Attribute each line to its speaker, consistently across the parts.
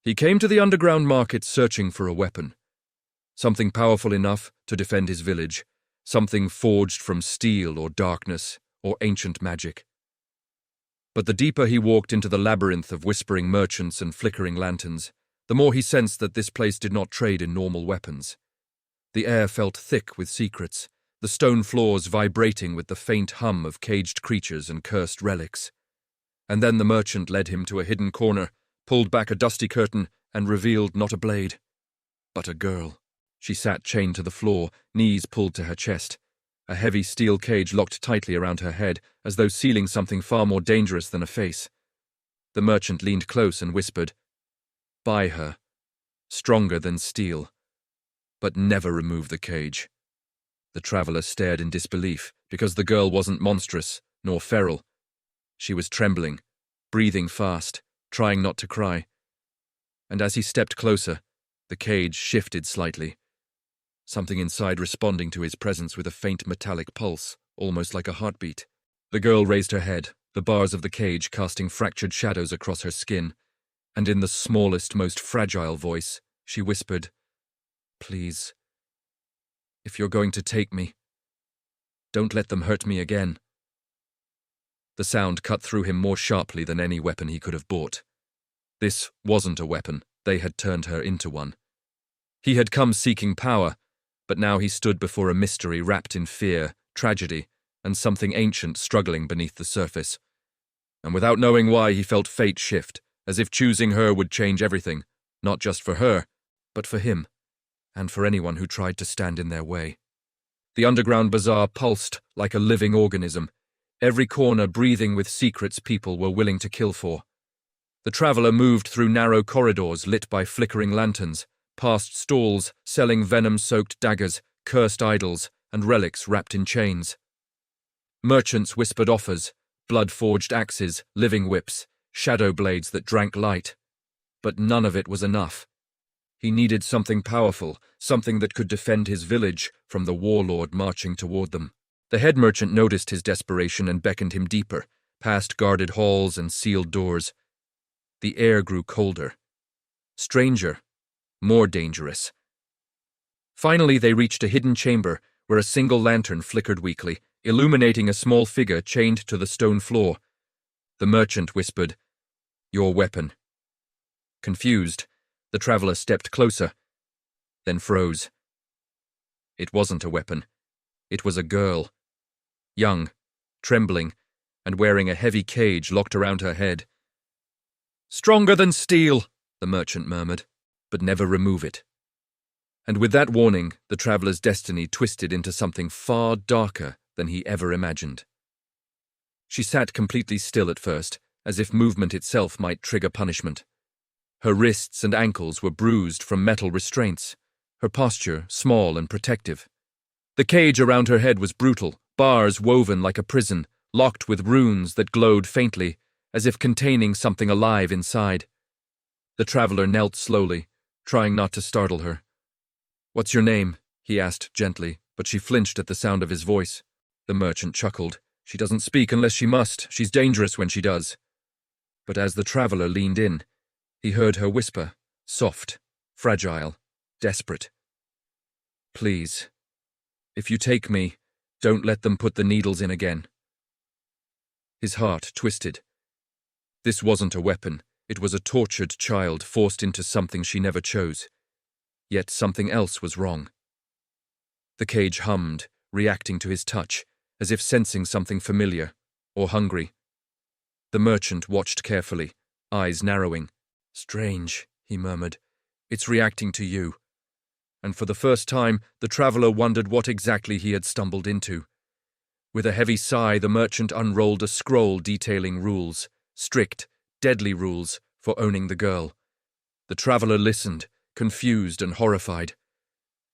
Speaker 1: He came to the underground market searching for a weapon. Something powerful enough to defend his village, something forged from steel or darkness or ancient magic. But the deeper he walked into the labyrinth of whispering merchants and flickering lanterns, the more he sensed that this place did not trade in normal weapons. The air felt thick with secrets, the stone floors vibrating with the faint hum of caged creatures and cursed relics. And then the merchant led him to a hidden corner, pulled back a dusty curtain, and revealed not a blade, but a girl. She sat chained to the floor, knees pulled to her chest. A heavy steel cage locked tightly around her head, as though sealing something far more dangerous than a face. The merchant leaned close and whispered, "Buy her. Stronger than steel. But never remove the cage." The traveler stared in disbelief, because the girl wasn't monstrous, nor feral. She was trembling, breathing fast, trying not to cry. And as he stepped closer, the cage shifted slightly, something inside responding to his presence with a faint metallic pulse, almost like a heartbeat. The girl raised her head, the bars of the cage casting fractured shadows across her skin, and in the smallest, most fragile voice, she whispered, "Please, if you're going to take me, don't let them hurt me again." The sound cut through him more sharply than any weapon he could have bought. This wasn't a weapon, they had turned her into one. He had come seeking power, but now he stood before a mystery wrapped in fear, tragedy, and something ancient struggling beneath the surface. And without knowing why, he felt fate shift, as if choosing her would change everything, not just for her, but for him, and for anyone who tried to stand in their way. The underground bazaar pulsed like a living organism, every corner breathing with secrets people were willing to kill for. The traveler moved through narrow corridors lit by flickering lanterns, past stalls selling venom-soaked daggers, cursed idols, and relics wrapped in chains. Merchants whispered offers, blood-forged axes, living whips, shadow blades that drank light. But none of it was enough. He needed something powerful, something that could defend his village from the warlord marching toward them. The head merchant noticed his desperation and beckoned him deeper, past guarded halls and sealed doors. The air grew colder. Stranger. More dangerous. Finally, they reached a hidden chamber where a single lantern flickered weakly, illuminating a small figure chained to the stone floor. The merchant whispered, "Your weapon." Confused, the traveler stepped closer, then froze. It wasn't a weapon. It was a girl. Young, trembling, and wearing a heavy cage locked around her head. "Stronger than steel," the merchant murmured, "but never remove it." And with that warning, the traveler's destiny twisted into something far darker than he ever imagined. She sat completely still at first, as if movement itself might trigger punishment. Her wrists and ankles were bruised from metal restraints, her posture small and protective. The cage around her head was brutal, bars woven like a prison, locked with runes that glowed faintly, as if containing something alive inside. The traveler knelt slowly, trying not to startle her. "What's your name?" he asked gently, but she flinched at the sound of his voice. The merchant chuckled. "She doesn't speak unless she must. She's dangerous when she does." But as the traveler leaned in, he heard her whisper, soft, fragile, desperate. "Please, if you take me, don't let them put the needles in again." His heart twisted. This wasn't a weapon. It was a tortured child forced into something she never chose. Yet something else was wrong. The cage hummed, reacting to his touch, as if sensing something familiar, or hungry. The merchant watched carefully, eyes narrowing. "Strange," he murmured. "It's reacting to you." And for the first time, the traveler wondered what exactly he had stumbled into. With a heavy sigh, the merchant unrolled a scroll detailing rules, strict, deadly rules, for owning the girl. The traveler listened, confused and horrified.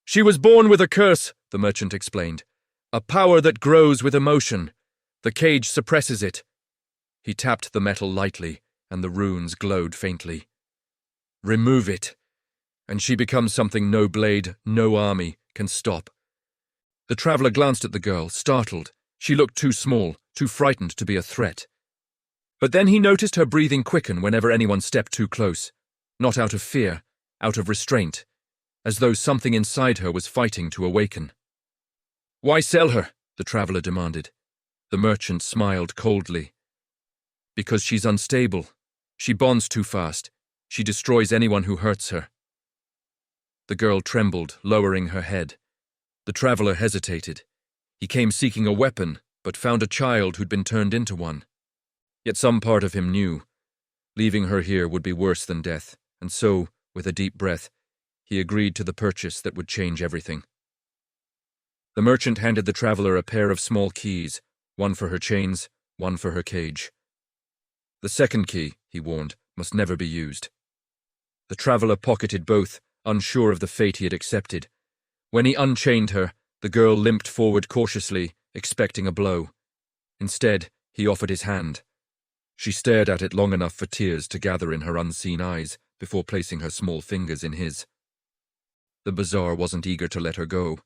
Speaker 1: "She was born with a curse," the merchant explained. "A power that grows with emotion. The cage suppresses it." He tapped the metal lightly, and the runes glowed faintly. "Remove it, and she becomes something no blade, no army can stop." The traveler glanced at the girl, startled. She looked too small, too frightened to be a threat. But then he noticed her breathing quicken whenever anyone stepped too close. not out of fear, out of restraint, as though something inside her was fighting to awaken. "Why sell her?" the traveler demanded. The merchant smiled coldly. "Because she's unstable. She bonds too fast. She destroys anyone who hurts her." The girl trembled, lowering her head. The traveler hesitated. He came seeking a weapon, but found a child who'd been turned into one. Yet some part of him knew. Leaving her here would be worse than death, and so, with a deep breath, he agreed to the purchase that would change everything. The merchant handed the traveler a pair of small keys, one for her chains, one for her cage. "The second key," he warned, "must never be used." The traveler pocketed both, unsure of the fate he had accepted. When he unchained her, the girl limped forward cautiously, expecting a blow. Instead, he offered his hand. She stared at it long enough for tears to gather in her unseen eyes before placing her small fingers in his. The bazaar wasn't eager to let her go.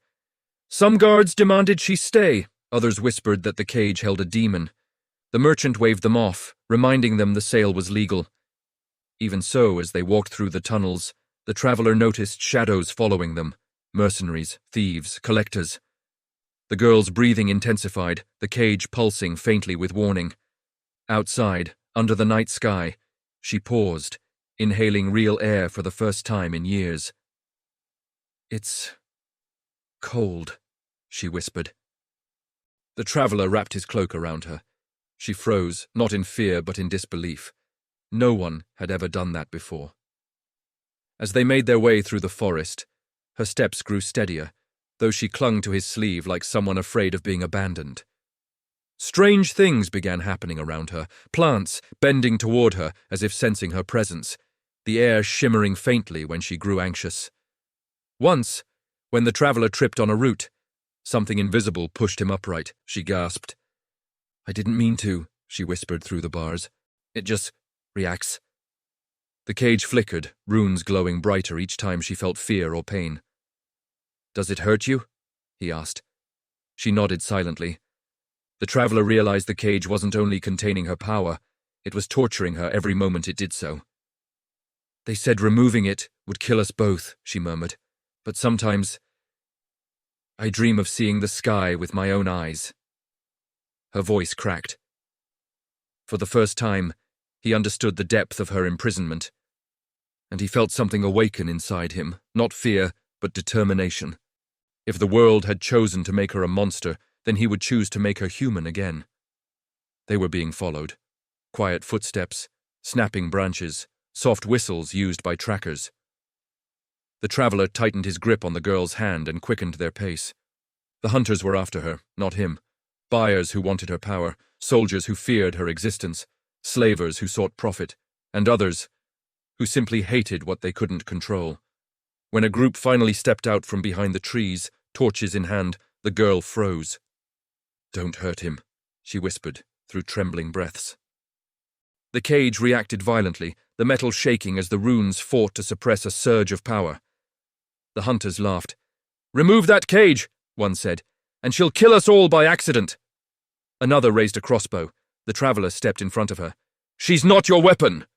Speaker 1: Some guards demanded she stay, others whispered that the cage held a demon. The merchant waved them off, reminding them the sale was legal. Even so, as they walked through the tunnels, the traveler noticed shadows following them, mercenaries, thieves, collectors. The girl's breathing intensified, the cage pulsing faintly with warning. Outside, under the night sky, she paused, inhaling real air for the first time in years. "It's cold," she whispered. The traveler wrapped his cloak around her. She froze, not in fear but in disbelief. No one had ever done that before. As they made their way through the forest, her steps grew steadier, though she clung to his sleeve like someone afraid of being abandoned. Strange things began happening around her, plants bending toward her as if sensing her presence, the air shimmering faintly when she grew anxious. Once, when the traveler tripped on a root, something invisible pushed him upright. She gasped. "I didn't mean to," she whispered through the bars. "It just reacts." The cage flickered, runes glowing brighter each time she felt fear or pain. "Does it hurt you?" he asked. She nodded silently. The traveler realized the cage wasn't only containing her power, it was torturing her every moment it did so. "They said removing it would kill us both," she murmured. "But sometimes I dream of seeing the sky with my own eyes." Her voice cracked. For the first time, he understood the depth of her imprisonment, and he felt something awaken inside him, not fear, but determination. If the world had chosen to make her a monster, then he would choose to make her human again. They were being followed. Quiet footsteps, snapping branches, soft whistles used by trackers. The traveler tightened his grip on the girl's hand and quickened their pace. The hunters were after her, not him. Buyers who wanted her power, soldiers who feared her existence, slavers who sought profit, and others who simply hated what they couldn't control. When a group finally stepped out from behind the trees, torches in hand, the girl froze. "Don't hurt him," she whispered through trembling breaths. The cage reacted violently, the metal shaking as the runes fought to suppress a surge of power. The hunters laughed. "Remove that cage," one said, "and she'll kill us all by accident." Another raised a crossbow. The traveler stepped in front of her. "She's not your weapon!"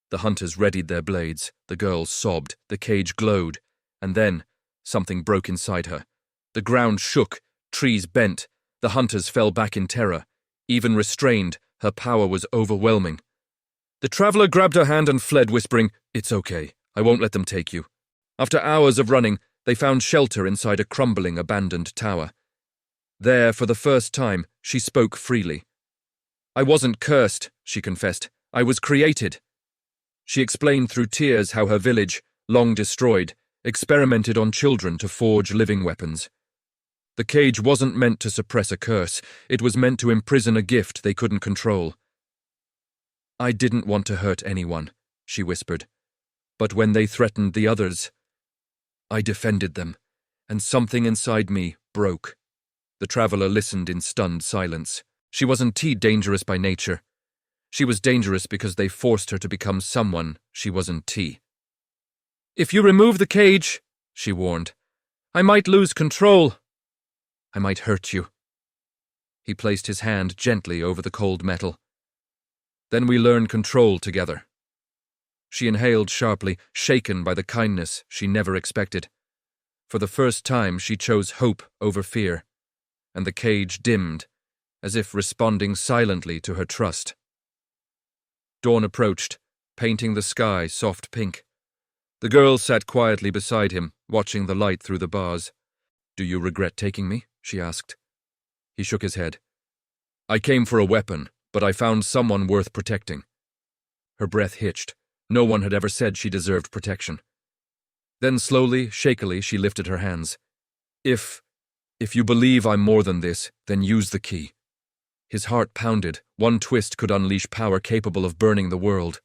Speaker 1: The hunters readied their blades. The girl sobbed. The cage glowed. And then, something broke inside her. The ground shook. Trees bent. The hunters fell back in terror. Even restrained, her power was overwhelming. The traveler grabbed her hand and fled, whispering, "It's okay. I won't let them take you." After hours of running, they found shelter inside a crumbling, abandoned tower. There, for the first time, she spoke freely. "I wasn't cursed," she confessed. "I was created." She explained through tears how her village, long destroyed, experimented on children to forge living weapons. The cage wasn't meant to suppress a curse. It was meant to imprison a gift they couldn't control. "I didn't want to hurt anyone," she whispered. "But when they threatened the others, I defended them, and something inside me broke." The traveler listened in stunned silence. She wasn't too dangerous by nature. She was dangerous because they forced her to become someone she wasn't. "If you remove the cage," she warned, "I might lose control. I might hurt you." He placed his hand gently over the cold metal. "Then we learn control together." She inhaled sharply, shaken by the kindness she never expected. For the first time, she chose hope over fear, and the cage dimmed, as if responding silently to her trust. Dawn approached, painting the sky soft pink. The girl sat quietly beside him, watching the light through the bars. "Do you regret taking me?" she asked. He shook his head. "I came for a weapon, but I found someone worth protecting." Her breath hitched. No one had ever said she deserved protection. Then slowly, shakily, she lifted her hands. If you believe I'm more than this, then use the key." His heart pounded. One twist could unleash power capable of burning the world.